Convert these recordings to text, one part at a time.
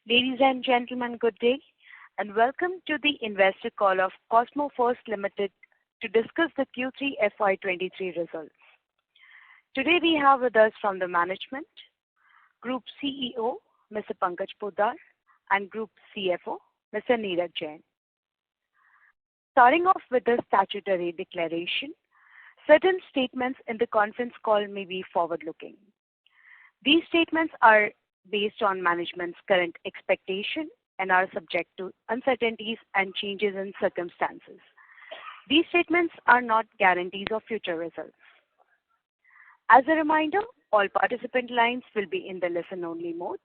Ladies and gentlemen, good day, and welcome to the investor call of Cosmo First Ltd to discuss the Q3 FY23 results. Today we have with us from the management, Group CEO, Mr. Pankaj Poddar, and Group CFO, Mr. Neeraj Jain. Starting off with the statutory declaration, certain statements in the conference call may be forward-looking. These statements are based on management's current expectation and are subject to uncertainties and changes in circumstances. These statements are not guarantees of future results. As a reminder, all participant lines will be in the listen-only mode,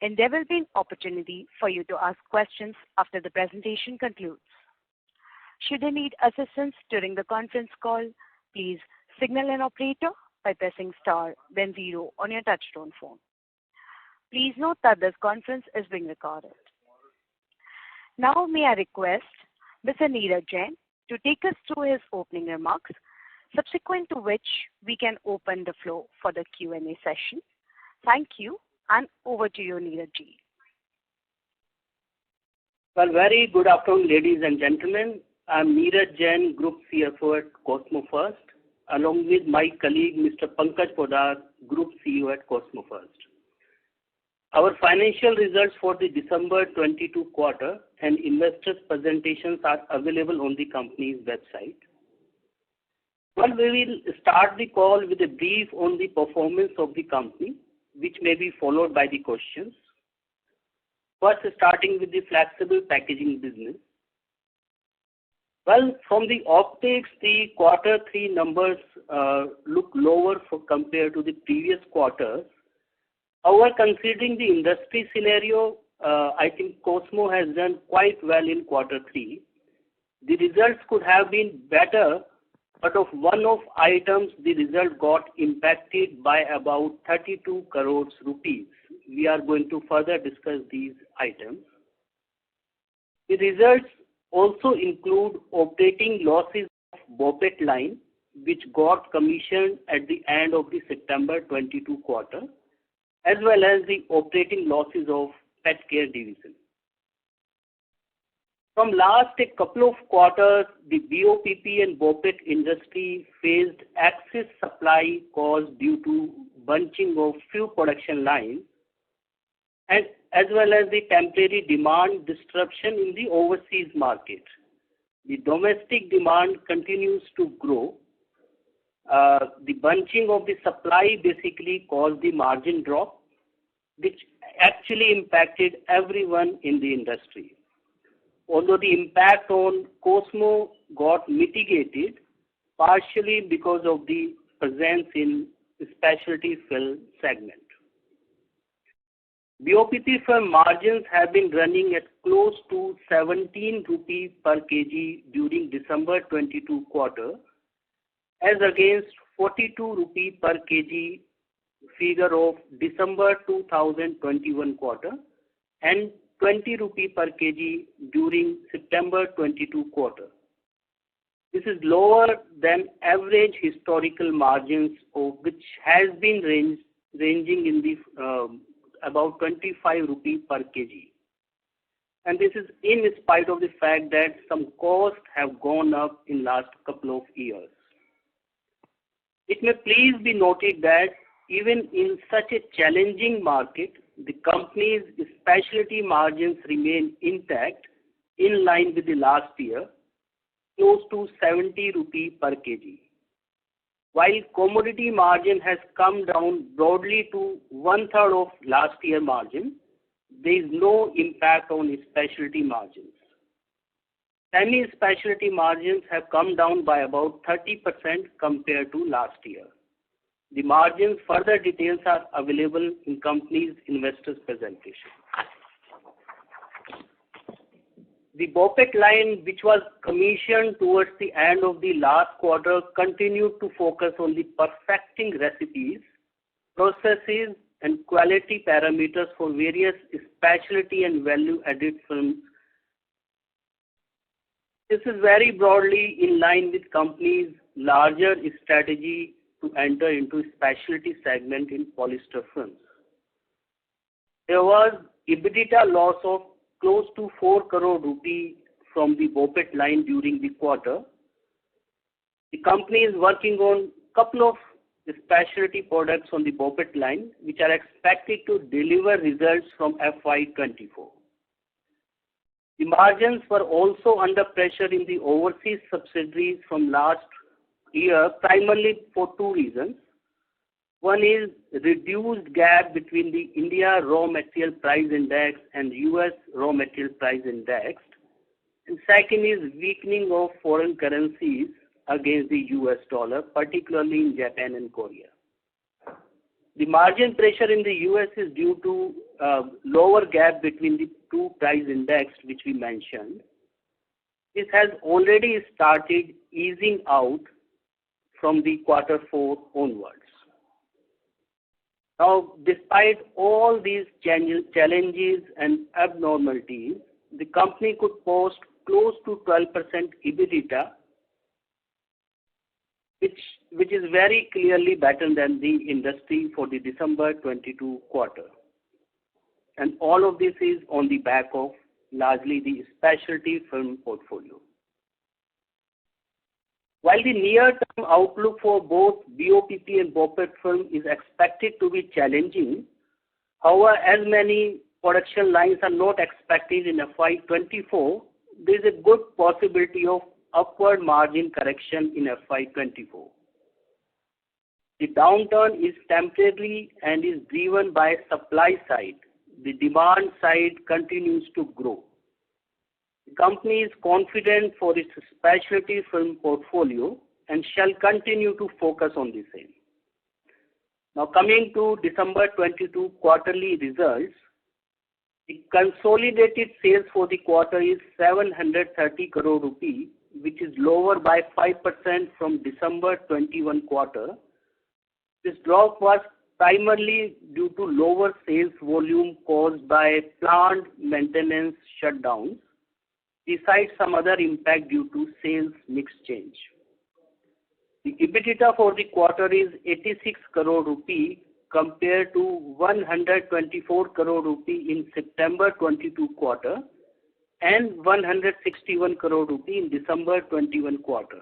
and there will be an opportunity for you to ask questions after the presentation concludes. Should you need assistance during the conference call, please signal an operator by pressing star then 0 on your touchtone phone. Please note that this conference is being recorded. Now may I request Mr. Neeraj Jain to take us through his opening remarks, subsequent to which we can open the floor for the Q&A session. Thank you, and over to you, Neeraj Ji. Well, very good afternoon, ladies and gentlemen. I'm Neeraj Jain, Group CFO at Cosmo First, along with my colleague, Mr. Pankaj Poddar, Group CEO at Cosmo First. Our financial results for the December 22 quarter and investors' presentations are available on the company's website. Well, we will start the call with a brief on the performance of the company, which may be followed by the questions. First, starting with the flexible packaging business. Well, from the optics, the quarter 3 numbers look lower compared to the previous quarters. However, considering the industry scenario, I think Cosmo has done quite well in quarter 3. The results could have been better, but of one-off items, the result got impacted by about 32 crores rupees. We are going to further discuss these items. The results also include operating losses of BOPET line, which got commissioned at the end of the September 22 quarter, as well as the operating losses of pet care division. From last a couple of quarters, the BOPP and BOPET industry faced excess supply caused due to bunching of few production lines, and as well as the temporary demand disruption in the overseas market. The domestic demand continues to grow. The bunching of the supply basically caused the margin drop, which actually impacted everyone in the industry. Although the impact on Cosmo got mitigated partially because of the presence in the specialty film segment. BOPP film margins have been running at close to 17 rupees per kg during December 22 quarter, as against 42 rupees per kg figure of December 2021 quarter and 20 rupees per kg during September 22 quarter. This is lower than average historical margins, of which has been ranging in the about 25 rupees per kg. And this is in spite of the fact that some costs have gone up in last couple of years. It may please be noted that even in such a challenging market, the company's specialty margins remain intact, in line with the last year, close to 70 rupees per kg. While commodity margin has come down broadly to 1/3 of last year margin, there is no impact on specialty margins. Semi-specialty margins have come down by about 30% compared to last year. The margins further details are available in company's investors presentation. The BOPET line, which was commissioned towards the end of the last quarter, continued to focus on the perfecting recipes, processes, and quality parameters for various specialty and value-added films. This is very broadly in line with company's larger strategy to enter into specialty segment in polyester films. There was EBITDA loss of close to 4 crore rupee from the BOPET line during the quarter. The company is working on a couple of specialty products on the BOPET line, which are expected to deliver results from FY24. The margins were also under pressure in the overseas subsidiaries from last year, primarily for two reasons. One is reduced gap between the India raw material price index and US raw material price index. And second is weakening of foreign currencies against the US dollar, particularly in Japan and Korea. The margin pressure in the US is due to lower gap between the two price index which we mentioned. This has already started easing out from the Q4 onwards. Now, despite all these challenges and abnormalities, the company could post close to 12% EBITDA, which is very clearly better than the industry for the December 22 quarter. And all of this is on the back of largely the specialty film portfolio. While the near-term outlook for both BOPP and BOPET film is expected to be challenging, however, as many production lines are not expected in FY24, there is a good possibility of upward margin correction in FY24. The downturn is temporary and is driven by supply side. The demand side continues to grow. The company is confident for its specialty film portfolio and shall continue to focus on the same. Now coming to December 22 quarterly results, the consolidated sales for the quarter is 730 crore rupee, which is lower by 5% from December 21 quarter. This drop was primarily due to lower sales volume caused by planned maintenance shutdowns, besides some other impact due to sales mix change. The EBITDA for the quarter is 86 crore rupee compared to 124 crore rupee in September 22 quarter and 161 crore rupee in December 21 quarter.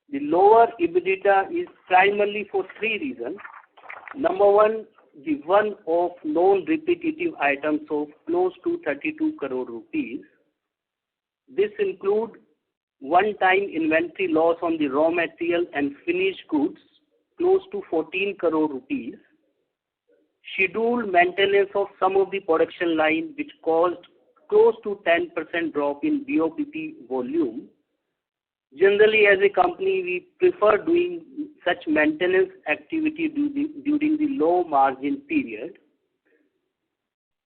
The lower EBITDA is primarily for three reasons. Number one, the one-off non-repetitive items of close to 32 crore rupees. This includes one-time inventory loss on the raw material and finished goods, close to 14 crore rupees. Scheduled maintenance of some of the production line, which caused close to 10% drop in BOPP volume. Generally, as a company, we prefer doing such maintenance activity during the low margin period.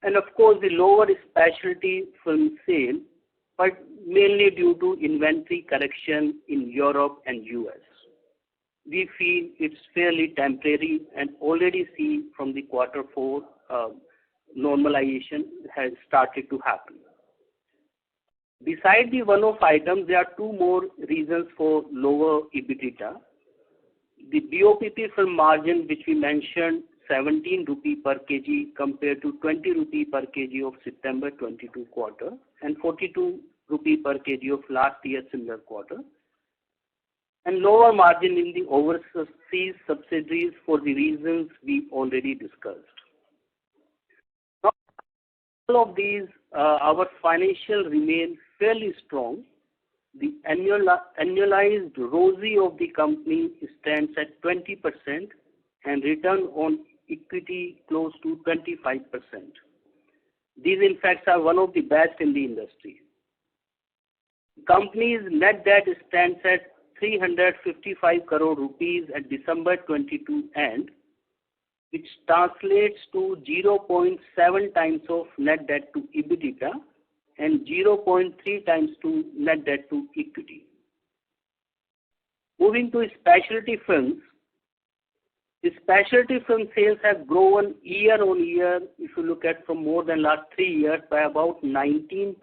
And of course, the lower specialty film sale, but mainly due to inventory correction in Europe and US. We feel it's fairly temporary and already see from the Q4 normalization has started to happen. Beside the one-off items, there are two more reasons for lower EBITDA. The BOPP film margin, which we mentioned, 17 rupee per kg compared to 20 rupee per kg of September 22 quarter and 42 rupee per kg of last year similar quarter, and lower margin in the overseas subsidiaries for the reasons we already discussed. Now, all of these, our financial remain fairly strong. The annualized ROCE of the company stands at 20% and return on equity close to 25%. These in fact are one of the best in the industry. The company's net debt stands at 355 crore rupees at December 22 end, which translates to 0.7 times of net debt to EBITDA and 0.3 times to net debt to equity. Moving to specialty films, the specialty film sales have grown year on year, if you look at from more than last 3 years, by about 19%.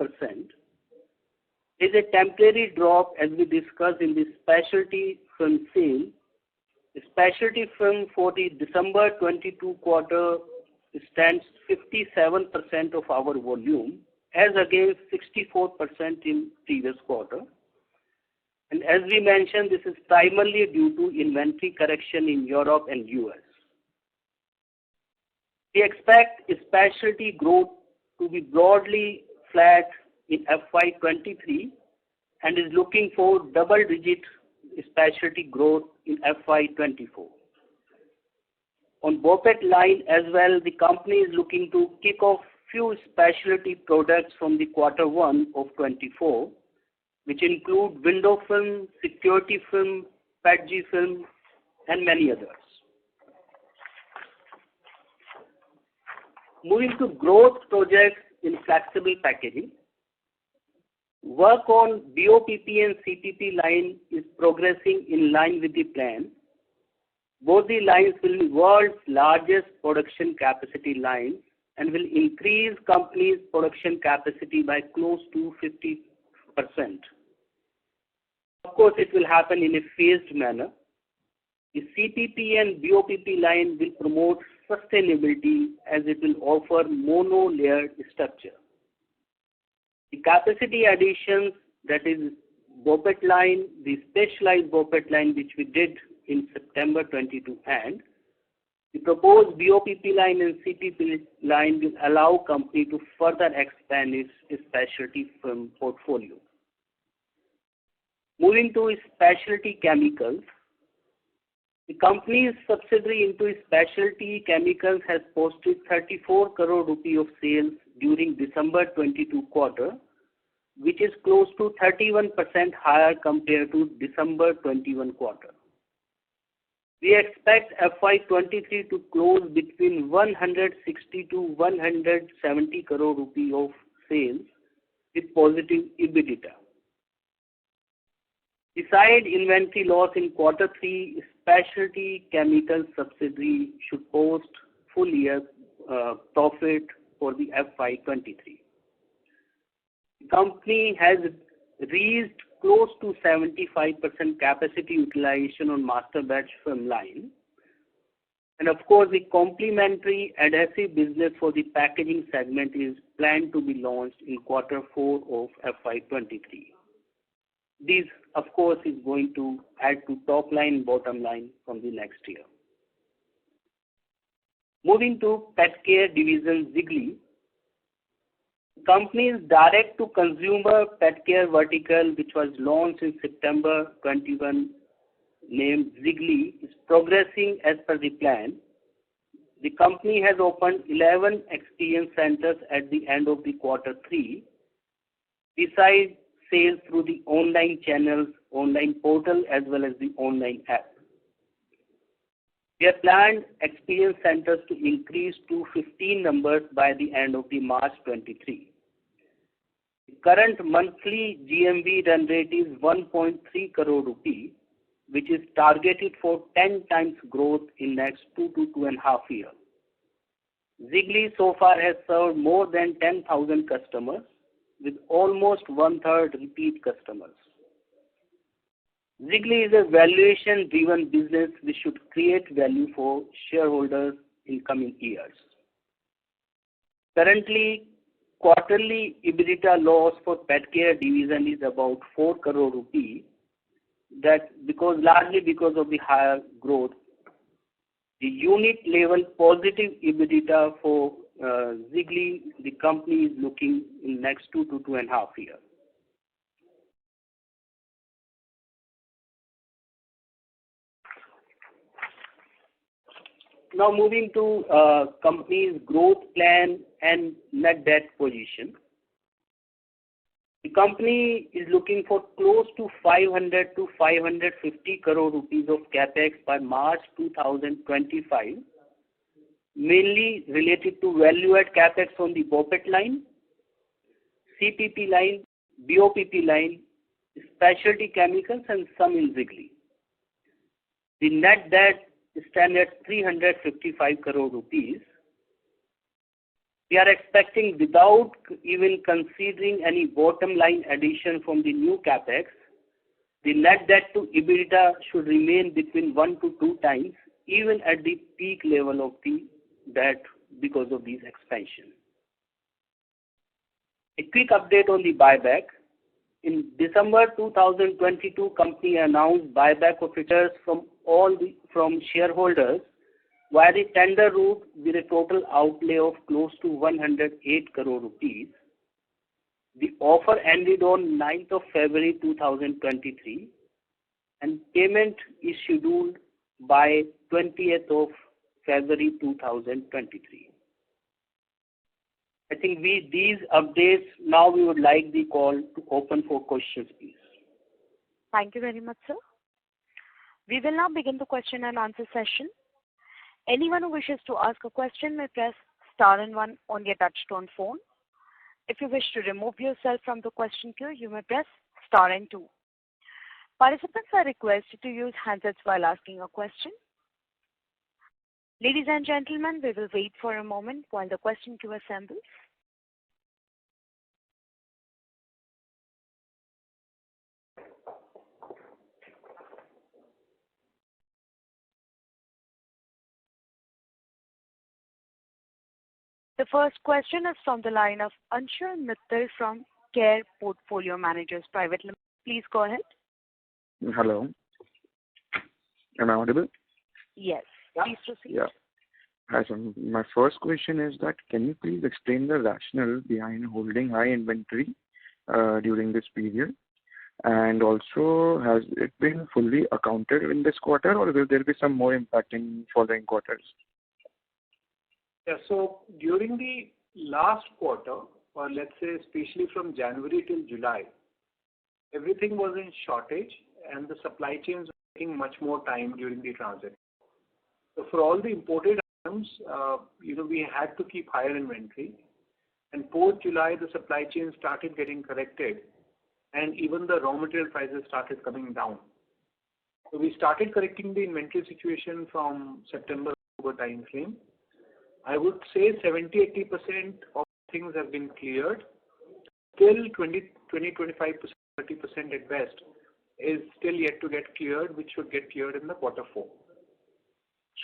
There is a temporary drop as we discussed in the specialty film sale. The specialty film for the December 22 quarter stands 57% of our volume as against 64% in previous quarter. And as we mentioned, this is primarily due to inventory correction in Europe and US. We expect specialty growth to be broadly flat in FY23 and is looking for double-digit specialty growth in FY24. On BOPET line as well, the company is looking to kick off few specialty products from the Q1 of 24, which include window film, security film, PETG film, and many others. Moving to growth projects in flexible packaging, work on BOPP and CPP line is progressing in line with the plan. Both the lines will be world's largest production capacity lines and will increase company's production capacity by close to 50%. Of course, it will happen in a phased manner. The CPP and BOPP line will promote sustainability as it will offer mono-layered structure. The capacity additions, that is BOPET line, the specialized BOPET line which we did in September 22, and the proposed BOPP line and CPP line will allow company to further expand its specialty film portfolio. Moving to specialty chemicals, the company's subsidiary into specialty chemicals has posted 34 crore rupee of sales during December 22 quarter, which is close to 31% higher compared to December 21 quarter. We expect FY23 to close between 160 to 170 crore rupee of sales with positive EBITDA. Beside inventory loss in Q3, specialty chemical subsidiary should post full year profit for the FY23. The company has reached close to 75% capacity utilization on master batch film line. And of course, the complementary adhesive business for the packaging segment is planned to be launched in Q4 of FY23. This, of course, is going to add to top line and bottom line from the next year. Moving to pet care division Ziggly, company's direct-to-consumer pet care vertical, which was launched in September 21, named Ziggly, is progressing as per the plan. The company has opened 11 experience centers at the end of the Q3, besides sales through the online channels, online portal, as well as the online app. We have planned experience centers to increase to 15 numbers by the end of the March 23. The current monthly GMV run rate is 1.3 crore rupee, which is targeted for 10 times growth in next 2 to 2.5 years. Ziggly so far has served more than 10,000 customers with almost one-third repeat customers. Ziggly is a valuation-driven business which should create value for shareholders in coming years. Currently, quarterly EBITDA loss for pet care division is about 4 crore rupee. That largely because of the higher growth. The unit level positive EBITDA for Ziggly, the company is looking in next 2 to 2.5 years. Now moving to company's growth plan and net debt position. The company is looking for close to 500 to 550 crore rupees of capex by March 2025, mainly related to value-add capex on the BOPET line, CPP line, BOPP line, specialty chemicals, and some in Ziggly. The net debt stands at 355 crore rupees. We are expecting, without even considering any bottom line addition from the new capex, the net debt to EBITDA should remain between 1 to 2 times, even at the peak level of the debt because of these expansion. A quick update on the buyback. In December 2022, company announced buyback of shares from shareholders via the tender route with a total outlay of close to 108 crore rupees. The offer ended on 9th of February 2023 and payment is scheduled by 20th of February 2023. I think with these updates, now we would like the call to open for questions, please. Thank you very much, sir. We will now begin the question and answer session. Anyone who wishes to ask a question may press star and one on your touchtone phone. If you wish to remove yourself from the question queue, you may press star and two. Participants are requested to use handsets while asking a question. Ladies and gentlemen, we will wait for a moment while the question queue assembles. The first question is from the line of Anshul Mittal from Care Portfolio Managers Private Limited. Please go ahead. Hello. Am I audible? Yes. Please proceed. Yeah. Hi, sir. My first question is that can you please explain the rationale behind holding high inventory during this period? And also, has it been fully accounted in this quarter, or will there be some more impact in following quarters? Yeah, so during the last quarter, or let's say especially from January till July, everything was in shortage and the supply chains were taking much more time during the transit. So for all the imported items, we had to keep higher inventory. And post July, the supply chain started getting corrected, and even the raw material prices started coming down. So we started correcting the inventory situation from September-October time frame. I would say 70-80% of things have been cleared. Still 20-25%, 30% at best is still yet to get cleared, which should get cleared in the quarter 4.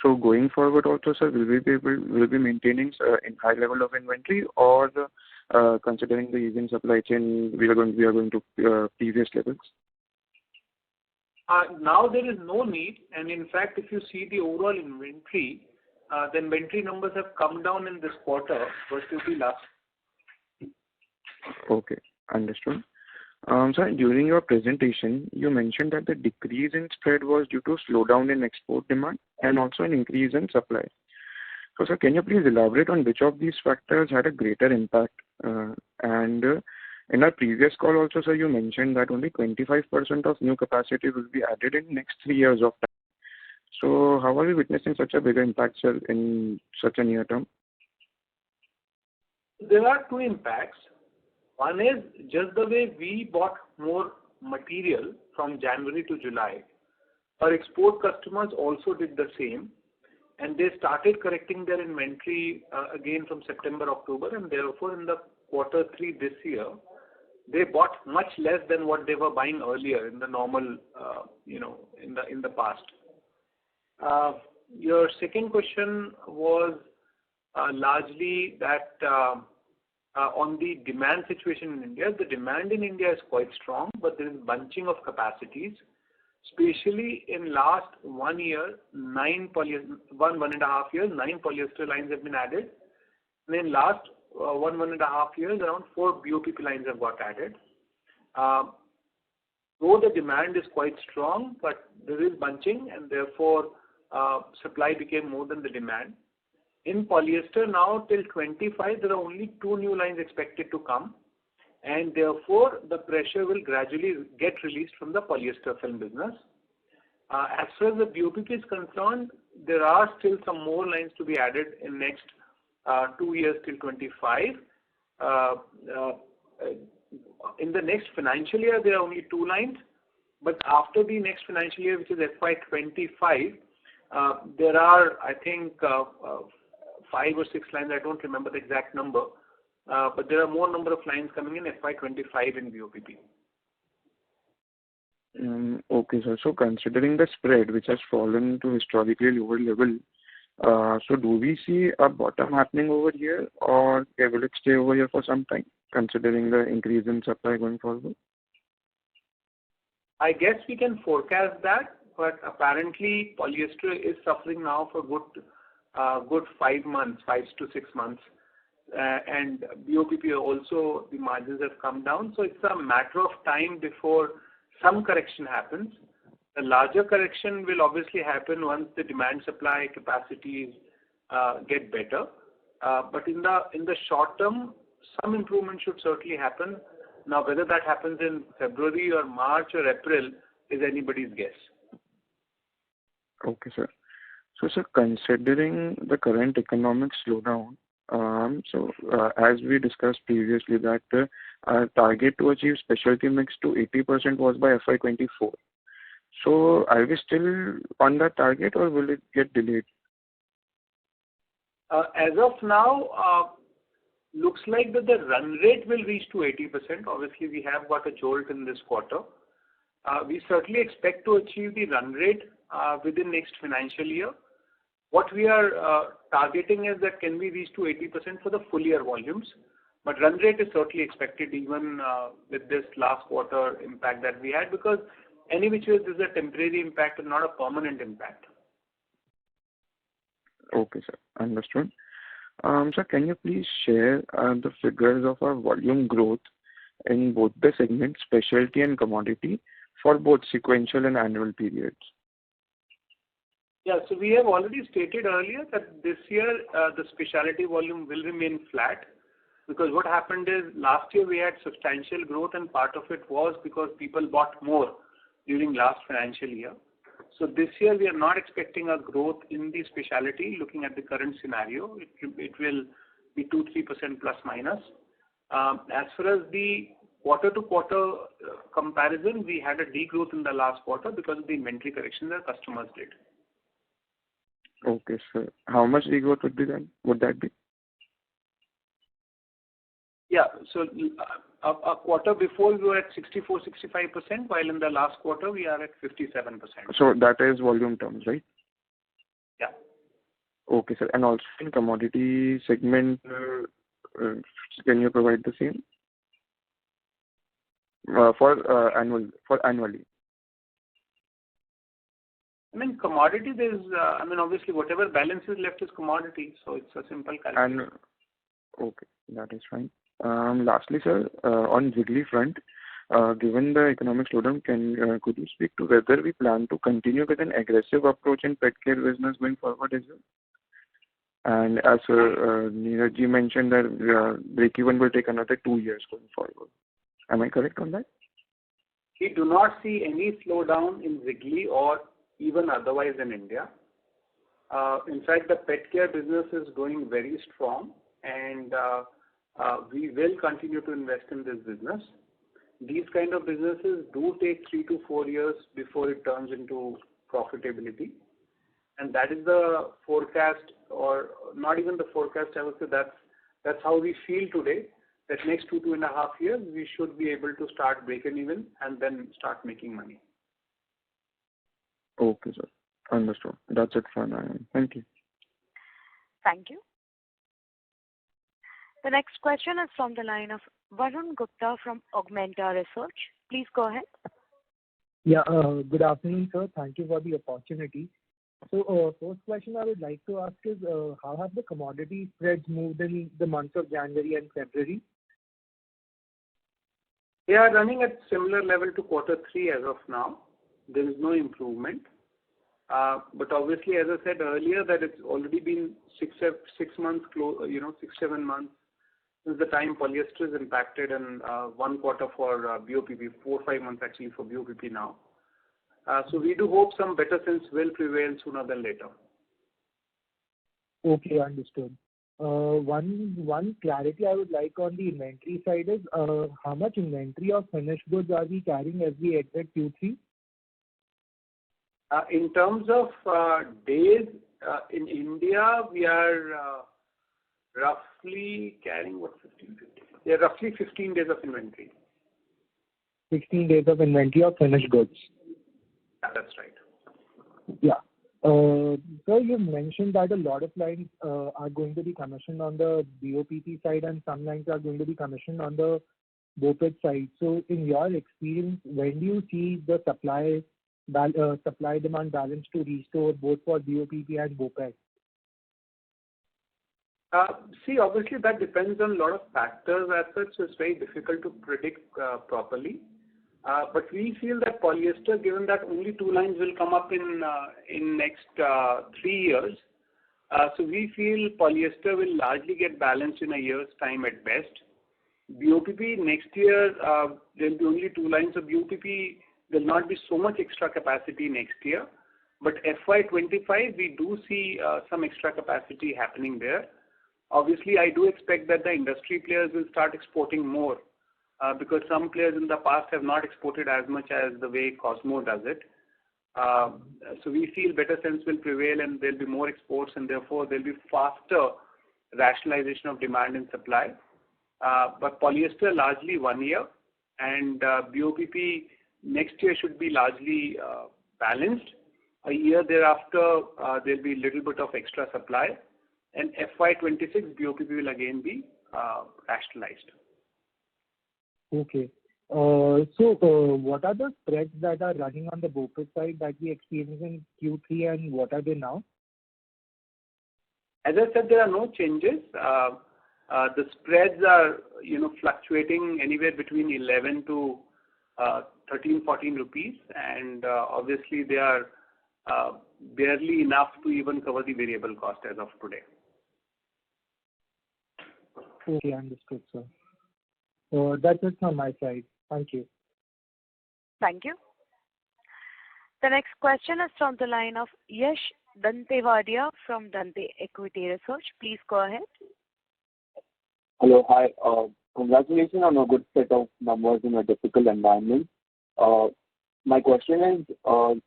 So going forward also, sir, will we be maintaining a high level of inventory, or considering the easing supply chain, we are going to previous levels? Now there is no need, and in fact, if you see the overall inventory, the inventory numbers have come down in this quarter versus the last. Okay, understood. Sir, during your presentation, you mentioned that the decrease in spread was due to slowdown in export demand and also an increase in supply. So, sir, can you please elaborate on which of these factors had a greater impact? And in our previous call also, sir, you mentioned that only 25% of new capacity will be added in next 3 years of time. So, how are we witnessing such a bigger impact, sir, in such a near term? There are two impacts. One is just the way we bought more material from January to July. Our export customers also did the same, and they started correcting their inventory again from September, October, and therefore in the quarter 3 this year, they bought much less than what they were buying earlier in the normal, in the past. Your second question was largely that on the demand situation in India. The demand in India is quite strong, but there is bunching of capacities, especially in last 1 year, 1.5 years, 9 polyester lines have been added. And in last 1.5 years, around 4 BOPP lines have got added. Though the demand is quite strong, but there is bunching, and therefore supply became more than the demand. In polyester now till 25, there are only 2 new lines expected to come, and therefore the pressure will gradually get released from the polyester film business. As far as the BOPP is concerned, there are still some more lines to be added in next 2 years till 25. In the next financial year, there are only 2 lines, but after the next financial year, which is FY25, there are, I think, 5 or 6 lines. I don't remember the exact number, but there are more number of lines coming in FY25 in BOPP. Okay, sir. So considering the spread, which has fallen to historically lower level, So do we see a bottom happening over here, or will it stay over here for some time, considering the increase in supply going forward? I guess we can forecast that, but apparently polyester is suffering now for good 5 months, 5 to 6 months. And BOPP also, the margins have come down. So it's a matter of time before some correction happens. The larger correction will obviously happen once the demand supply capacities get better. But in the short term, some improvement should certainly happen. Now, whether that happens in February or March or April is anybody's guess. Okay, sir. So, sir, considering the current economic slowdown, as we discussed previously, that our target to achieve specialty mix to 80% was by FY24. So, are we still on that target, or will it get delayed? As of now, looks like that the run rate will reach to 80%. Obviously, we have got a jolt in this quarter. We certainly expect to achieve the run rate within next financial year. What we are targeting is that can we reach to 80% for the full year volumes, but run rate is certainly expected even with this last quarter impact that we had, because any which way this is a temporary impact and not a permanent impact. Okay, sir. Understood. Sir, can you please share the figures of our volume growth in both the segments, specialty and commodity, for both sequential and annual periods? Yeah, so we have already stated earlier that this year the specialty volume will remain flat, because what happened is last year we had substantial growth, and part of it was because people bought more during last financial year. So this year we are not expecting a growth in the specialty. Looking at the current scenario, it will be 2-3% plus minus. As far as the quarter-to-quarter comparison, we had a degrowth in the last quarter because of the inventory correction that customers did. Okay, sir. How much degrowth would that be? Yeah, so a quarter before we were at 64-65%, while in the last quarter we are at 57%. So that is volume terms, right? Yeah. Okay, sir. And also in commodity segment, can you provide the same for annually? I mean, commodity, obviously whatever balance is left is commodity, so it's a simple calculation. Okay, that is fine. Lastly, sir, on Wrigley front, given the economic slowdown, could you speak to whether we plan to continue with an aggressive approach in pet care business going forward as well? And as Neeraj ji mentioned that break-even will take another 2 years going forward. Am I correct on that? We do not see any slowdown in Wrigley or even otherwise in India. In fact, the pet care business is going very strong, and we will continue to invest in this business. These kind of businesses do take 3 to 4 years before it turns into profitability. And that is the forecast, or not even the forecast, I would say that's how we feel today, that next 2.5 years, we should be able to start breaking even and then start making money. Okay, sir. Understood. That's it for now. Thank you. Thank you. The next question is from the line of Varun Gupta from Augmenta Research. Please go ahead. Yeah, good afternoon, sir. Thank you for the opportunity. So, first question I would like to ask is, how have the commodity spreads moved in the months of January and February? They are running at similar level to Q3 as of now. There is no improvement. But obviously, as I said earlier, that it's already been 6 months, 6-7 months since the time polyester is impacted, and 1 quarter for BOPP, 4-5 months actually for BOPP now. So we do hope some better sense will prevail sooner than later. Okay, understood. One clarity I would like on the inventory side is, how much inventory of finished goods are we carrying as we exit Q3? In terms of days, in India, we are roughly carrying, 15? Yeah, roughly 15 days of inventory. 16 days of inventory of finished goods. Yeah, that's right. Yeah. Sir, you mentioned that a lot of lines are going to be commissioned on the BOPP side and some lines are going to be commissioned on the BOPET side. So in your experience, when do you see the supply-demand balance to restore both for BOPP and BOPET? See, obviously that depends on a lot of factors as such, so it's very difficult to predict properly. But we feel that polyester, given that only 2 lines will come up in next 3 years, so we feel polyester will largely get balanced in a year's time at best. BOPP next year, there will be only 2 lines of BOPP. There will not be so much extra capacity next year. But FY25, we do see some extra capacity happening there. Obviously, I do expect that the industry players will start exporting more because some players in the past have not exported as much as the way Cosmo does it. So we feel better sense will prevail and there will be more exports and therefore there will be faster rationalization of demand and supply. But polyester largely 1 year and BOPP next year should be largely balanced. A year thereafter, there will be a little bit of extra supply. And FY26 BOPP will again be rationalized. Okay. So what are the spreads that are running on the BOPET side that we experienced in Q3 and what are they now? As I said, there are no changes. The spreads are, fluctuating anywhere between 11 to 13, 14 rupees, and obviously they are barely enough to even cover the variable cost as of today. Okay, understood, sir. So that's it from my side. Thank you. Thank you. The next question is from the line of Yash Dantewadia from Dante Equity Research. Please go ahead. Hello, hi. Congratulations on a good set of numbers in a difficult environment. My question is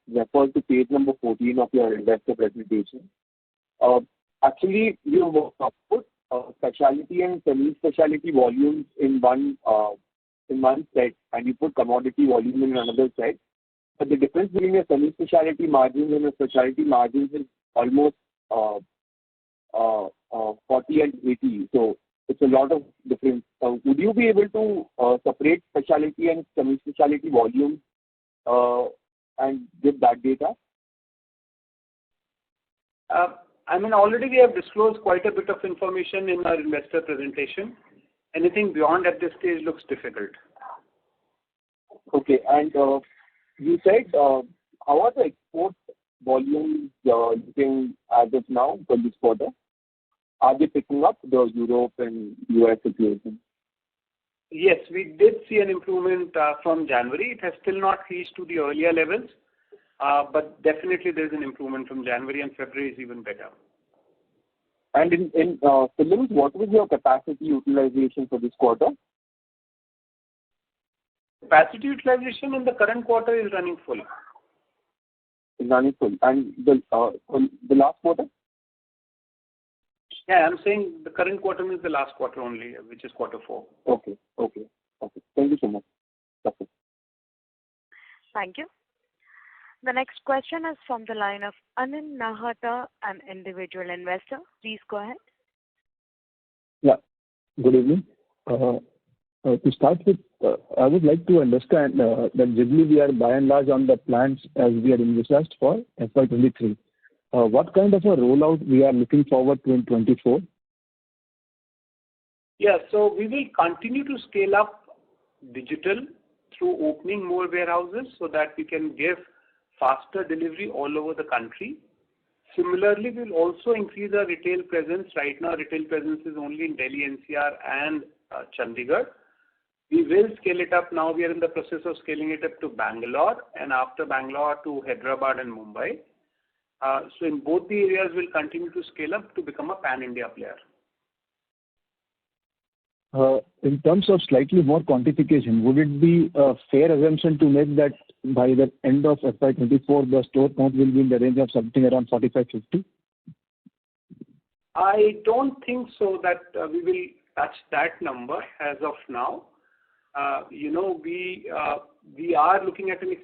refers to page number 14 of your investor presentation. Actually, you put specialty and semi-specialty volumes in one set, and you put commodity volume in another set. But the difference between a semi-specialty margins and a specialty margins is almost 40 and 80. So it's a lot of difference. Would you be able to separate specialty and semi-specialty volumes and give that data? Already we have disclosed quite a bit of information in our investor presentation. Anything beyond at this stage looks difficult. Okay, and you said, how are the export volumes looking as of now for this quarter? Are they picking up the Europe and US situation? Yes, we did see an improvement from January. It has still not reached to the earlier levels, but definitely there is an improvement from January, and February is even better. And in films, what was your capacity utilization for this quarter? Capacity utilization in the current quarter is running full. Running full. And the last quarter? Yeah, I'm saying the current quarter means the last quarter only, which is quarter 4. Okay. Thank you so much. That's it. Thank you. The next question is from the line of Anin Nahata, an individual investor. Please go ahead. Yeah, good evening. To start with, I would like to understand that generally we are by and large on the plans as we are envisaged for FY23. What kind of a rollout we are looking forward to in 24? Yeah, so we will continue to scale up digital through opening more warehouses so that we can give faster delivery all over the country. Similarly, we'll also increase our retail presence. Right now, retail presence is only in Delhi, NCR and Chandigarh. We will scale it up. Now we are in the process of scaling it up to Bangalore and after Bangalore to Hyderabad and Mumbai. So in both the areas, we'll continue to scale up to become a pan-India player. In terms of slightly more quantification, would it be a fair assumption to make that by the end of FY24, the store count will be in the range of something around 45-50? I don't think so that we will touch that number as of now. We are looking at an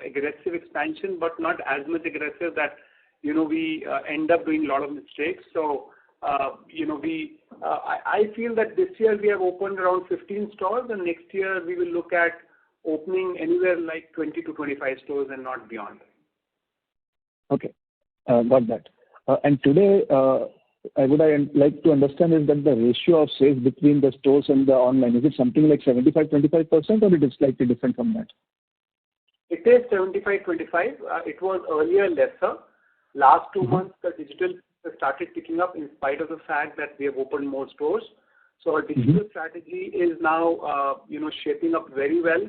aggressive expansion, but not as much aggressive that we end up doing a lot of mistakes. So, I feel that this year we have opened around 15 stores, and next year we will look at opening anywhere like 20 to 25 stores and not beyond. Okay, got that. And today, I would like to understand is that the ratio of sales between the stores and the online, is it something like 75-25% or it is slightly different from that? It is 75-25. It was earlier lesser. Last 2 months, the digital started picking up in spite of the fact that we have opened more stores. So our digital strategy is now, shaping up very well.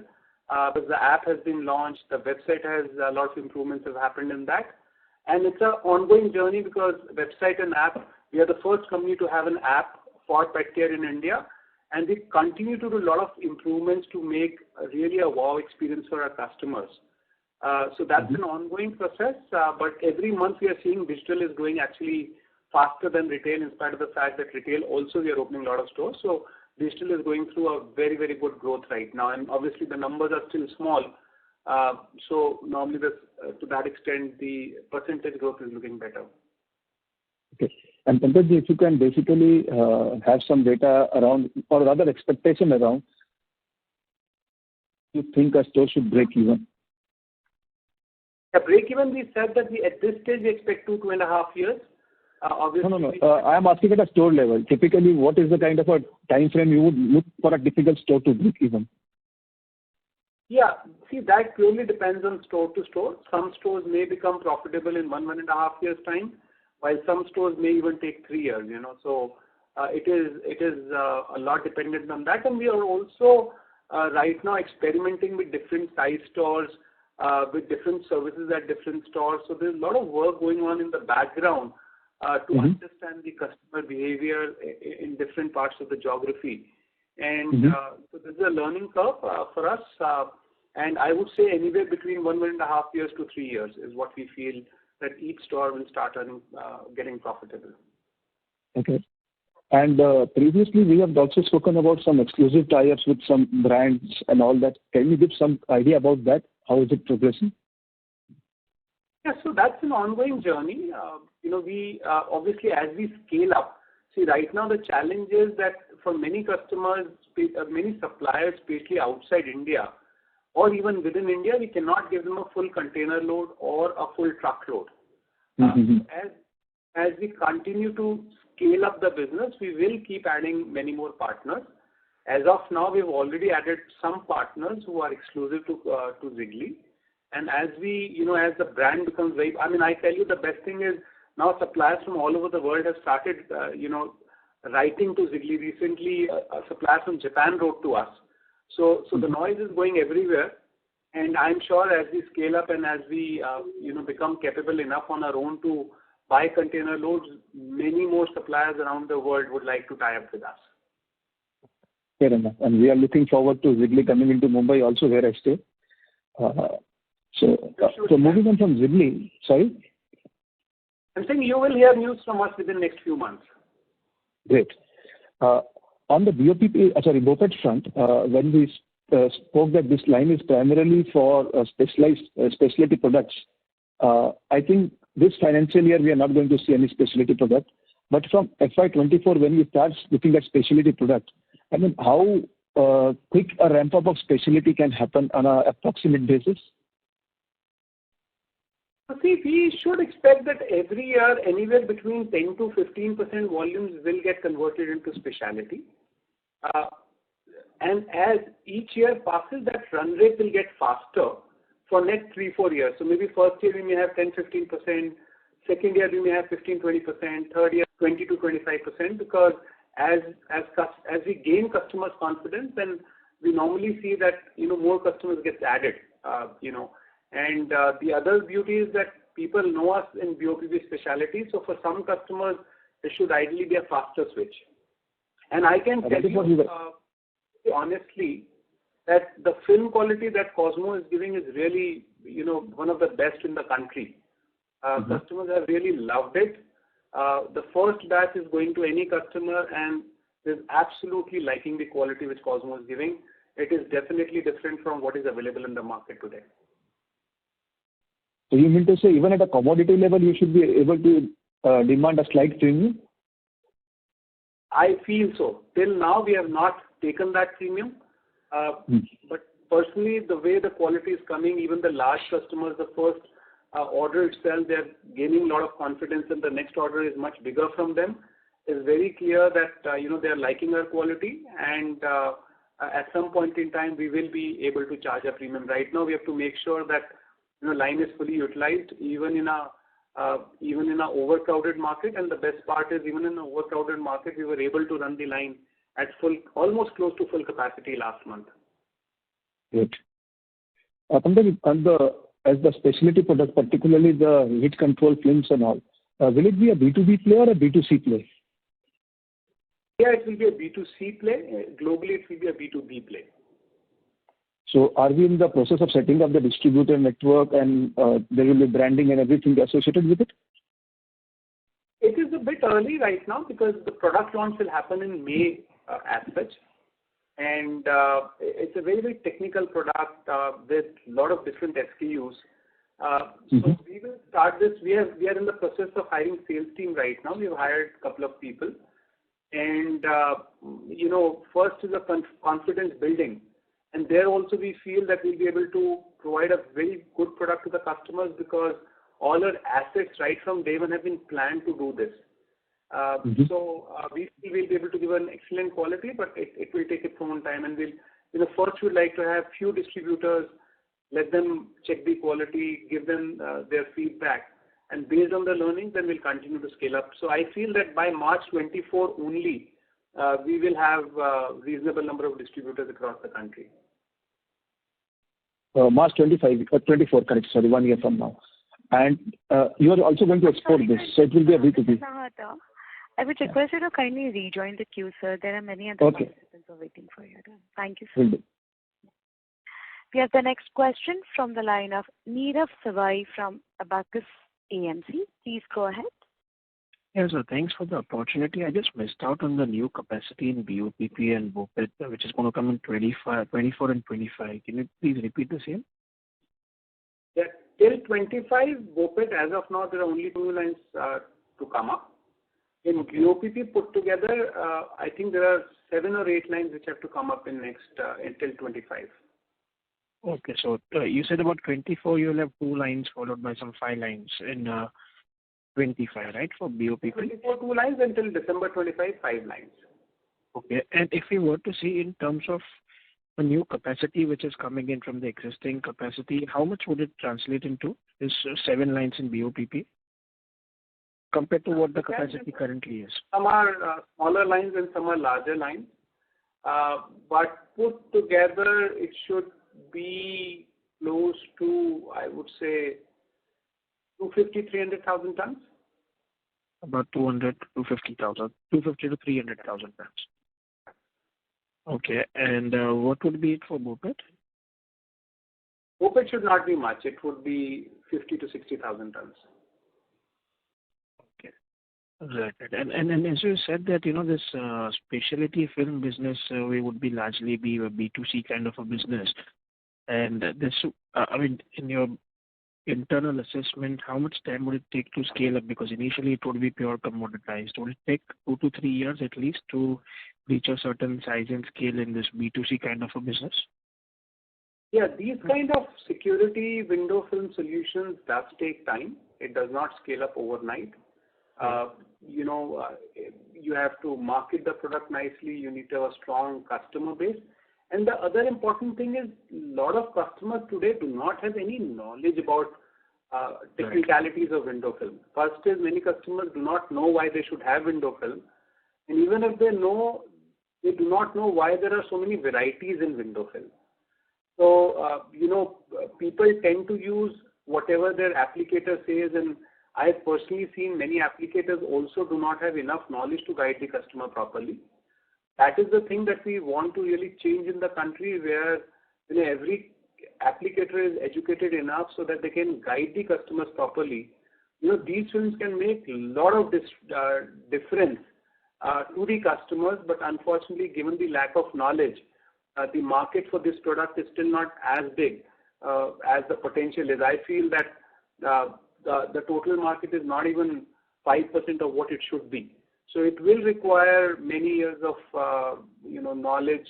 Because the app has been launched, the website has a lot of improvements have happened in that. And it's an ongoing journey because website and app, we are the first company to have an app for pet care in India. And we continue to do a lot of improvements to make really a wow experience for our customers. So that's an ongoing process. But every month we are seeing digital is growing actually faster than retail in spite of the fact that retail also we are opening a lot of stores. So digital is going through a very, very good growth right now. And obviously the numbers are still small. So normally to that extent, the percentage growth is looking better. Okay. And Pankaj, if you can basically have some data around, or rather expectation around, you think a store should break even? Yeah, break even, we said that at this stage we expect 2.5 years. Obviously, No. I am asking at a store level. Typically, what is the kind of a time frame you would look for a difficult store to break even? Yeah, see, that purely depends on store to store. Some stores may become profitable in 1.5 years time, while some stores may even take 3 years. So it is a lot dependent on that, and we are also right now experimenting with different size stores, with different services at different stores. So there's a lot of work going on in the background to understand the customer behavior in different parts of the geography. And so this is a learning curve for us. And I would say anywhere between 1.5 years to 3 years is what we feel that each store will start getting profitable. Okay. And previously we have also spoken about some exclusive tie-ups with some brands and all that. Can you give some idea about that? How is it progressing? Yeah, so that's an ongoing journey. We obviously as we scale up, see right now the challenge is that for many customers, many suppliers, especially outside India or even within India, we cannot give them a full container load or a full truckload. As we continue to scale up the business, we will keep adding many more partners. As of now, we've already added some partners who are exclusive to Zigli. And as as the brand becomes very, I tell you the best thing is now suppliers from all over the world have started, writing to Zigli. Recently, suppliers from Japan wrote to us. So the noise is going everywhere. And I'm sure as we scale up and as we, become capable enough on our own to buy container loads, many more suppliers around the world would like to tie up with us. Fair enough. And we are looking forward to Zigli coming into Mumbai also where I stay. So moving on from Zigli, sorry? I'm saying you will hear news from us within the next few months. Great. On the BOPET front, when we spoke that this line is primarily for specialty products, I think this financial year we are not going to see any specialty product. But from FY24, when we start looking at specialty product, how quick a ramp up of specialty can happen on an approximate basis? See, we should expect that every year anywhere between 10 to 15% volumes will get converted into specialty. And as each year passes, that run rate will get faster for next 3-4 years. So maybe first year we may have 10-15%, second year we may have 15-20%, third year 20 to 25%, because as we gain customers' confidence, then we normally see that more customers get added. And the other beauty is that people know us in BOPP specialty. So for some customers, it should ideally be a faster switch. And I can tell you honestly that the film quality that Cosmo is giving is really, one of the best in the country. Customers have really loved it. The first batch is going to any customer and is absolutely liking the quality which Cosmo is giving. It is definitely different from what is available in the market today. So you mean to say even at a commodity level, you should be able to demand a slight premium? I feel so. Till now, we have not taken that premium. But personally, the way the quality is coming, even the large customers, the first order itself, they're gaining a lot of confidence, and the next order is much bigger from them. It's very clear that they're liking our quality, and at some point in time, we will be able to charge a premium. Right now, we have to make sure that line is fully utilized, even in a overcrowded market. And the best part is, even in an overcrowded market, we were able to run the line at almost close to full capacity last month. Great. As the specialty product, particularly the heat control films and all, will it be a B2B play or a B2C play? Yeah, it will be a B2C play. Globally, it will be a B2B play. So are we in the process of setting up the distributor network, and there will be branding and everything associated with it? It is a bit early right now because the product launch will happen in May as such. And it's a very, very technical product with a lot of different SKUs. So we will start this. We are in the process of hiring sales team right now. We've hired a couple of people. And, first is a confidence building. And there also we feel that we'll be able to provide a very good product to the customers because all our assets right from day one have been planned to do this. So we will be able to give an excellent quality, but it will take its own time. And first we'd like to have few distributors, let them check the quality, give them their feedback. And based on the learning, then we'll continue to scale up. So I feel that by March 24 only, we will have a reasonable number of distributors across the country. March 24, correct, sorry, 1 year from now. And you are also going to export this, so it will be a B2B. I would request you to kindly rejoin the queue, sir. There are many other participants who are waiting for you. Thank you, sir. We have the next question from the line of Nirav Savai from Abacus AMC. Please go ahead. Yes, sir. Thanks for the opportunity. I just missed out on the new capacity in BOPP and BOPET, which is going to come in 24 and 25. Can you please repeat the same? Yeah, till 25, BOPET, as of now, there are only 2 lines to come up. In BOPP put together, I think there are 7 or 8 lines which have to come up in next until 25. Okay, so you said about 24, you will have 2 lines followed by some 5 lines in 25, right, for BOPP? 24, 2 lines until December 25, 5 lines. Okay, and if we were to see in terms of a new capacity which is coming in from the existing capacity, how much would it translate into this 7 lines in BOPP compared to what the capacity currently is? Some are smaller lines and some are larger lines. But put together, it should be close to, I would say, 250,000-300,000 tons. About 250,000, 250 to 300,000 tons. Okay, and what would be it for BOPET? BOPET should not be much. It would be 50 to 60,000 tons. Okay, right. And as you said that this specialty film business, we would be largely be a B2C kind of a business. And this, in your internal assessment, how much time would it take to scale up? Because initially it would be pure commoditized. Would it take 2 to 3 years at least to reach a certain size and scale in this B2C kind of a business? Yeah, these kind of security window film solutions does take time. It does not scale up overnight. You have to market the product nicely. You need to have a strong customer base. And the other important thing is a lot of customers today do not have any knowledge about technicalities of window film. First is many customers do not know why they should have window film. And even if they know, they do not know why there are so many varieties in window film. So, people tend to use whatever their applicator says, and I've personally seen many applicators also do not have enough knowledge to guide the customer properly. That is the thing that we want to really change in the country, where every applicator is educated enough so that they can guide the customers properly. These films can make a lot of difference to the customers, but unfortunately, given the lack of knowledge, the market for this product is still not as big as the potential is. I feel that the total market is not even 5% of what it should be. So it will require many years of knowledge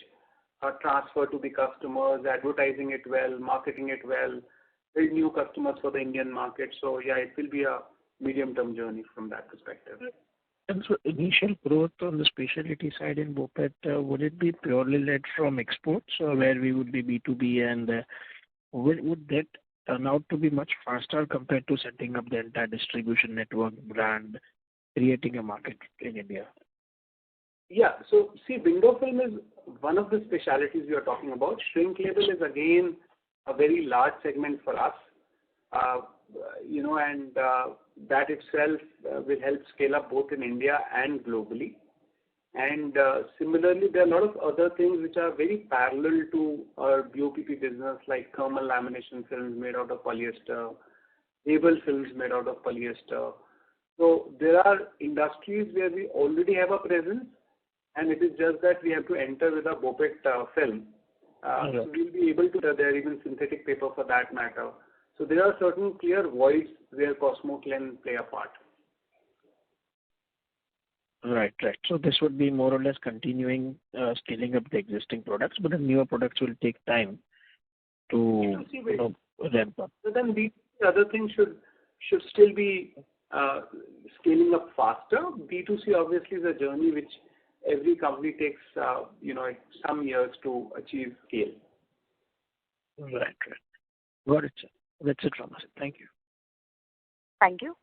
transfer to the customers, advertising it well, marketing it well, build new customers for the Indian market. So yeah, it will be a medium-term journey from that perspective. And so initial growth on the specialty side in BOPET, would it be purely led from exports, or where we would be B2B, and would that turn out to be much faster compared to setting up the entire distribution network, brand, creating a market in India? Yeah. So see, window film is one of the specialities we are talking about. Shrink label is again a very large segment for us, and that itself will help scale up both in India and globally. And similarly, there are a lot of other things which are very parallel to our BOPP business, like thermal lamination films made out of polyester, label films made out of polyester. So there are industries where we already have a presence, and it is just that we have to enter with a BOPET film. So we'll be able to, there are even synthetic paper for that matter. So there are certain clear voids where Cosmo can play a part. Right. So this would be more or less continuing scaling up the existing products, but the newer products will take time to ramp up. So then the other things should still be scaling up faster. B2C obviously is a journey which every company takes some years to achieve scale. Right. Got it, sir. That's it from us. Thank you. Thank you.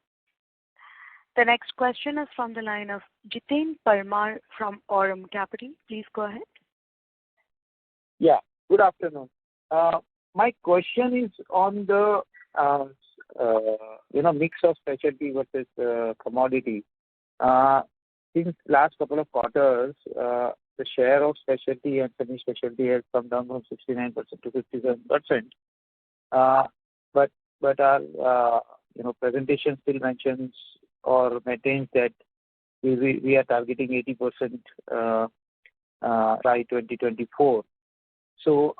The next question is from the line of Jiten Parmar from Aurum Capital. Please go ahead. Yeah, good afternoon. My question is on the mix of specialty versus commodity. Since last couple of quarters, the share of specialty and semi-specialty has come down from 69% to 57%. But our presentation still mentions or maintains that we are targeting 80% by 2024. So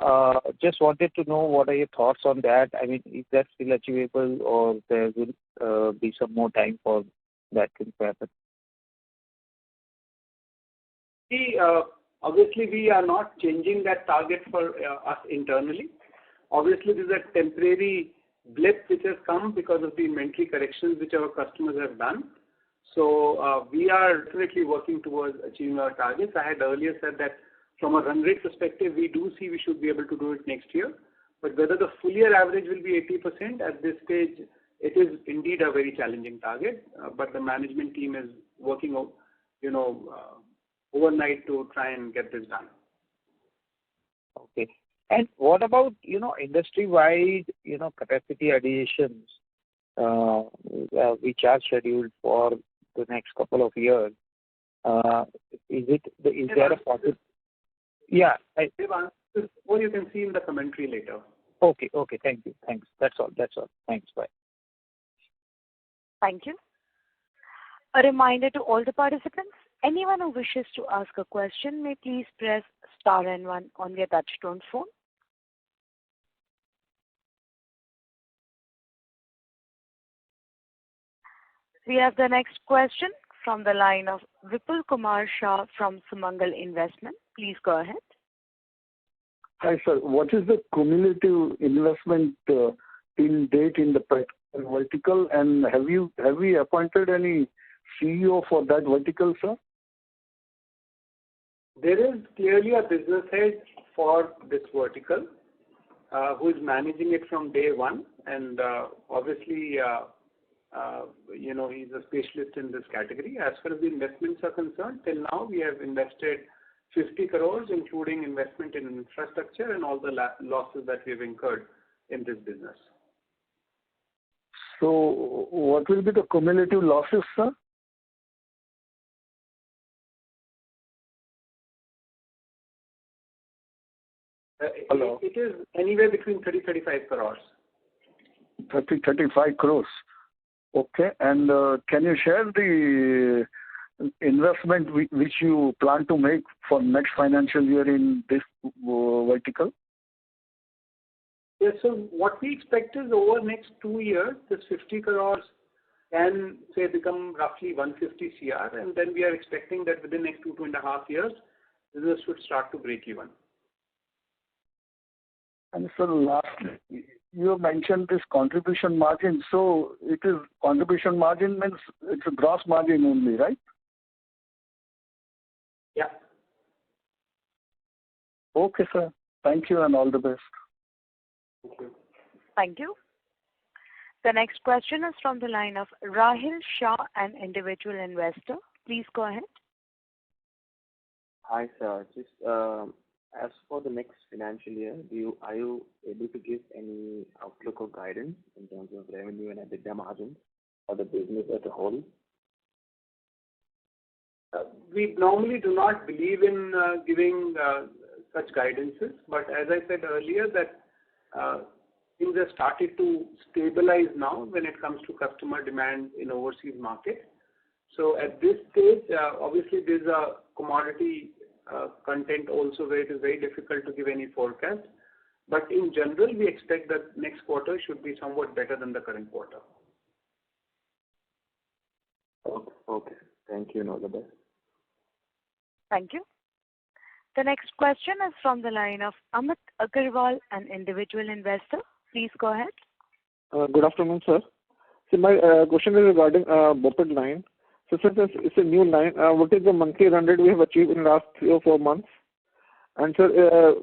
just wanted to know what are your thoughts on that. I mean, is that still achievable, or there will be some more time for that to happen? Obviously, we are not changing that target for us internally. Obviously, this is a temporary blip which has come because of the inventory corrections which our customers have done. So we are definitely working towards achieving our targets. I had earlier said that from a run rate perspective, we do see we should be able to do it next year. But whether the full year average will be 80% at this stage, it is indeed a very challenging target. But the management team is working, overnight to try and get this done. Okay. And what about, industry-wide, capacity additions, which are scheduled for the next couple of years? Is there a possibility? Yeah. Or you can see in the commentary later. Okay. Thank you. Thanks. That's all. Thanks. Bye. Thank you. A reminder to all the participants, anyone who wishes to ask a question may please press star and 1 on their touchtone phone. We have the next question from the line of Vipul Kumar Shah from Sumangal Investment. Please go ahead. Hi, sir. What is the cumulative investment till date in the vertical, and have we appointed any CEO for that vertical, sir? There is clearly a business head for this vertical who is managing it from day one, and obviously, he's a specialist in this category. As far as the investments are concerned, till now we have invested 50 crores, including investment in infrastructure and all the losses that we have incurred in this business. So, what will be the cumulative losses, sir? Hello. It is anywhere between 30-35 crores. 35 crores. Okay. And can you share the investment which you plan to make for next financial year in this vertical? Yes, so what we expect is over next 2 years, this 50 crores can say become roughly 150 CR, and then we are expecting that within next 2.5 years, business should start to break even. And so lastly, you mentioned this contribution margin. So it is contribution margin means it's a gross margin only, right? Yeah. Okay, sir. Thank you and all the best. Thank you. Thank you. The next question is from the line of Rahil Shah, an individual investor. Please go ahead. Hi, sir. Just as for the next financial year, are you able to give any outlook or guidance in terms of revenue and EBITDA margins for the business as a whole? We normally do not believe in giving such guidances, but as I said earlier, that things have started to stabilize now when it comes to customer demand in overseas market. So at this stage, obviously there's a commodity content also where it is very difficult to give any forecast. But in general, we expect that next quarter should be somewhat better than the current quarter. Okay. Thank you and all the best. Thank you. The next question is from the line of Amit Agarwal, an individual investor. Please go ahead. Good afternoon, sir. So my question is regarding BOPET line. So since it's a new line, what is the monthly run rate we have achieved in the last 3 or 4 months? And sir,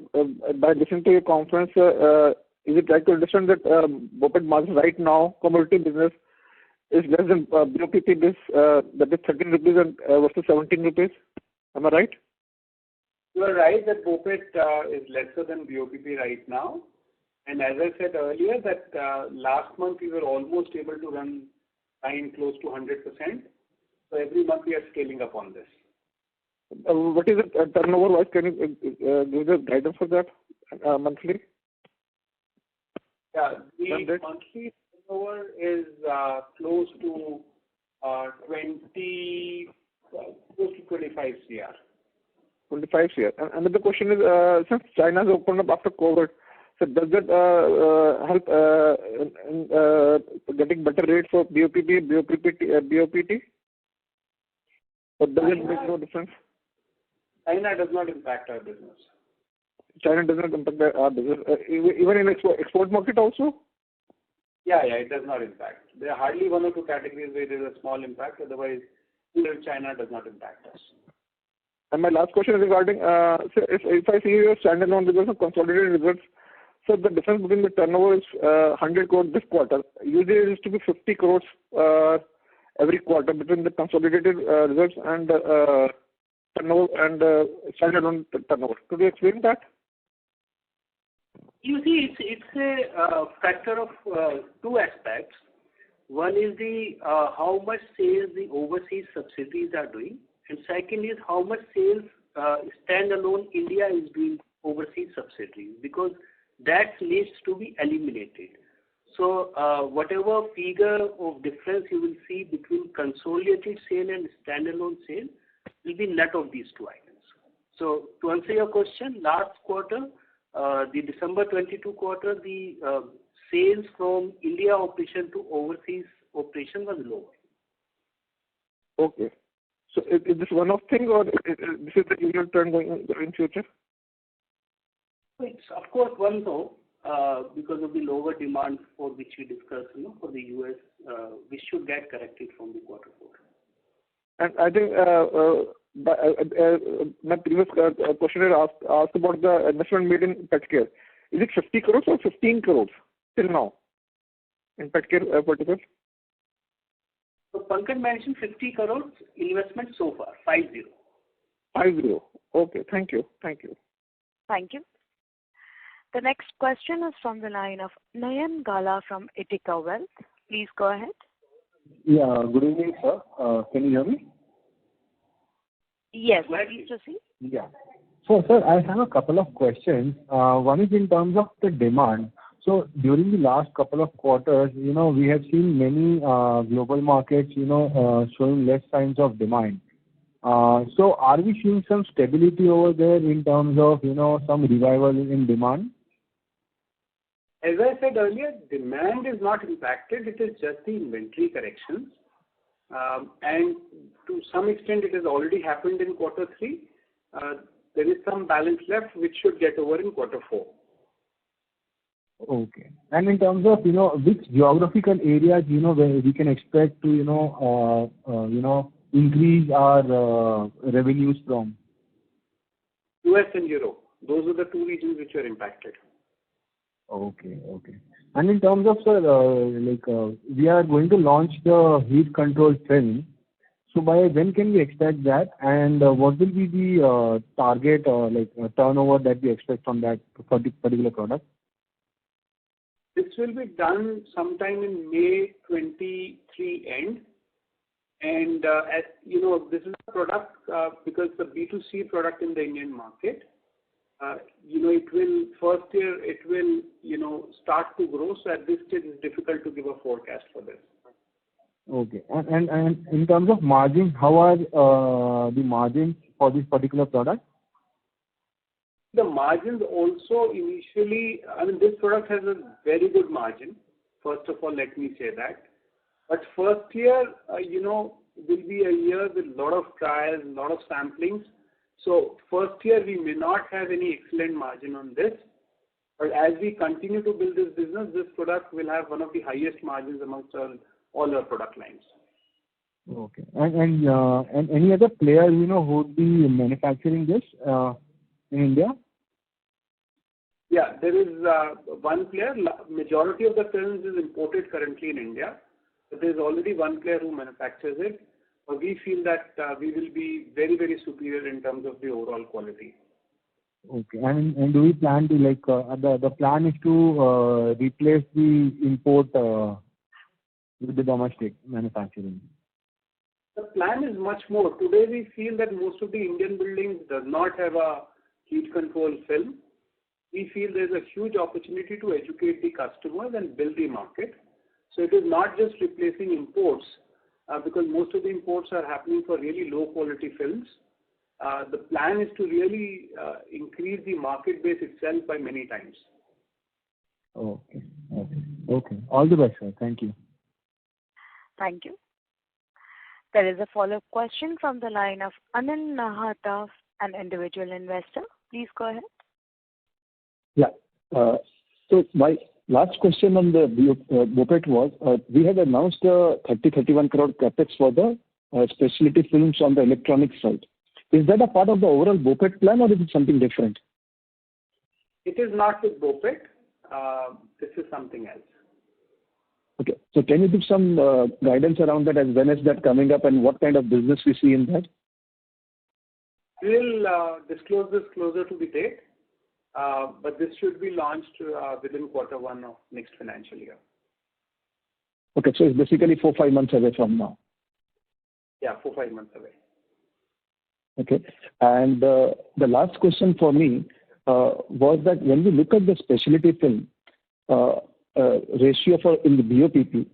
by listening to your conference, is it right to understand that BOPET margin right now, commodity business, is less than BOPP business, that is 13 rupees and versus 17 rupees? Am I right? You are right that BOPET is lesser than BOPP right now. And as I said earlier, that last month we were almost able to run line close to 100%. So every month we are scaling up on this. What is the turnover wise? Can you give the guidance for that monthly? Yeah, the monthly turnover is close to 25 CR. 25 CR. And another question is, since China has opened up after COVID, so does that help in getting better rates for BOPP, BOPT? Or does it make no difference? China does not impact our business. China does not impact our business, even in export market also? Yeah, it does not impact. There are hardly 1 or 2 categories where there is a small impact. Otherwise, China does not impact us. And my last question is regarding, so if I see your standalone results and consolidated results, so the difference between the turnover is 100 crores this quarter. Usually it used to be 50 crores every quarter between the consolidated results and turnover and standalone turnover. Could you explain that? You see, it's a factor of 2 aspects. One is the how much sales the overseas subsidiaries are doing, and second is how much sales standalone India is doing overseas subsidiaries, because that needs to be eliminated. So whatever figure of difference you will see between consolidated sale and standalone sale will be net of these 2 items. So to answer your question, last quarter, the December 22 quarter, the sales from India operation to overseas operation was lower. Okay. So is this one-off thing, or this is the usual trend going in future? It's of course one-off because of the lower demand for which we discussed, for the US, which should get corrected from the quarter 4. And I think my previous questioner asked about the investment made in Petcare. Is it 50 crores or 15 crores till now in Petcare particular? So Pankaj mentioned 50 crores investment so far, 50. 50. Okay, thank you. Thank you. The next question is from the line of Nayan Gala from Etica Wealth. Please go ahead. Yeah, good evening, sir. Can you hear me? Yes, please proceed. Yeah. So, sir, I have a couple of questions. One is in terms of the demand. So, during the last couple of quarters, we have seen many global markets, showing less signs of demand. So, are we seeing some stability over there in terms of, some revival in demand? As I said earlier, demand is not impacted. It is just the inventory corrections. And to some extent, it has already happened in quarter 3. There is some balance left, which should get over in quarter 4. Okay. And in terms of, which geographical areas, where we can expect to, increase our revenues from? US and Europe. Those are the 2 regions which are impacted. Okay. And in terms of, sir, we are going to launch the heat control film. So by when can we expect that? And what will be the target turnover that we expect from that particular product? This will be done sometime in May 23 end. And as you know, this is a product because the B2C product in the Indian market. It will first year it will start to grow. So at this stage, it's difficult to give a forecast for this. Okay. And in terms of margin, how are the margins for this particular product? The margins also initially, this product has a very good margin. First of all, let me say that. But first year, will be a year with a lot of trials, a lot of samplings. So first year, we may not have any excellent margin on this. But as we continue to build this business, this product will have one of the highest margins amongst all our product lines. Okay. And any other player, who would be manufacturing this in India? Yeah, there is one player. Majority of the films is imported currently in India. But there is already one player who manufactures it. But we feel that we will be very, very superior in terms of the overall quality. Okay. And do we plan to the plan is to replace the import with the domestic manufacturing? The plan is much more. Today we feel that most of the Indian buildings does not have a heat control film. We feel there is a huge opportunity to educate the customers and build the market. So it is not just replacing imports because most of the imports are happening for really low quality films. The plan is to really increase the market base itself by many times. Okay. All the best, sir. Thank you. Thank you. There is a follow-up question from the line of Anil Nahata, an individual investor. Please go ahead. Yeah. So my last question on the BOPET was, we had announced 31 crore capex for the specialty films on the electronic side. Is that a part of the overall BOPET plan or is it something different? It is not with BOPET. This is something else. Okay. So can you give some guidance around that, as when is that coming up and what kind of business we see in that? We will disclose this closer to the date, but this should be launched within quarter 1 of next financial year. Okay, so it's basically 4-5 months away from now. Yeah, 4-5 months away. Okay. And the last question for me was that when we look at the specialty film ratio in the BOPP,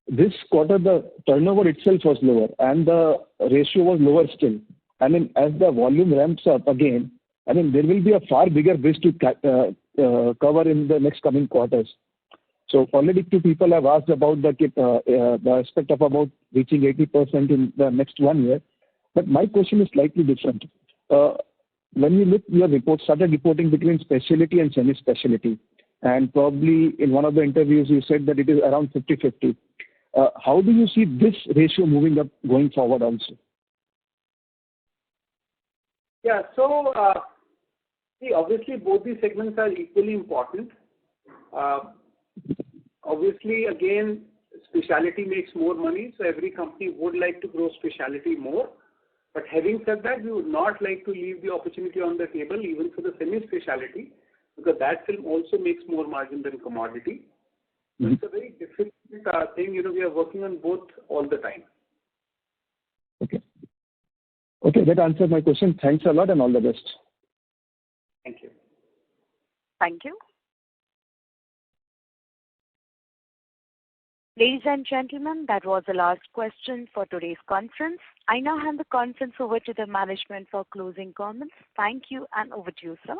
this quarter the turnover itself was lower and the ratio was lower still. I mean, as the volume ramps up again, I mean, there will be a far bigger base to cover in the next coming quarters. So already 2 people have asked about the aspect of about reaching 80% in the next 1 year. But my question is slightly different. When you look, your report started reporting between specialty and semi-specialty. And probably in one of the interviews, you said that it is around 50-50. How do you see this ratio moving up going forward also? Yeah, so obviously both these segments are equally important. Obviously, again, specialty makes more money, so every company would like to grow specialty more. But having said that, we would not like to leave the opportunity on the table even for the semi-specialty, because that film also makes more margin than commodity. Mm-hmm. It's a very difficult thing. We are working on both all the time. Okay, that answers my question. Thanks a lot and all the best. Thank you. Thank you. Ladies and gentlemen, that was the last question for today's conference. I now hand the conference over to the management for closing comments. Thank you, and over to you, sir.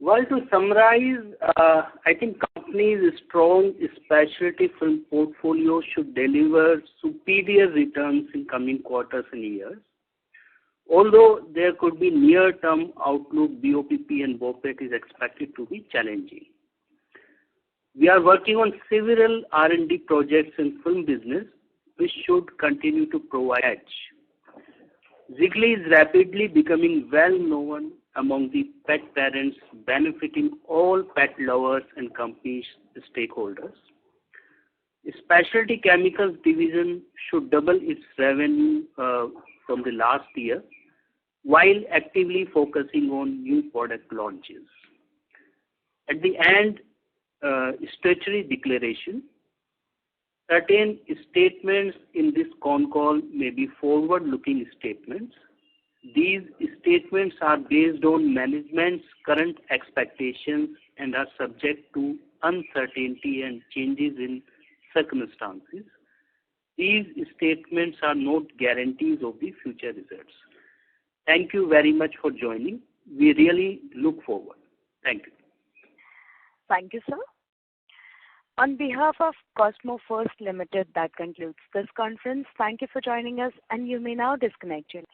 Well, to summarize, I think company's strong specialty film portfolio should deliver superior returns in coming quarters and years. Although there could be near-term outlook, BOPP and BOPET is expected to be challenging. We are working on several R&D projects in film business, which should continue to provide edge. Ziggly is rapidly becoming well known among the pet parents, benefiting all pet lovers and company stakeholders. Specialty Chemicals division should double its revenue from the last year, while actively focusing on new product launches. At the end, statutory declaration. Certain statements in this con call may be forward-looking statements. These statements are based on management's current expectations and are subject to uncertainty and changes in circumstances. These statements are not guarantees of the future results. Thank you very much for joining. We really look forward. Thank you. Thank you, sir. On behalf of Cosmo First Ltd, that concludes this conference. Thank you for joining us, and you may now disconnect your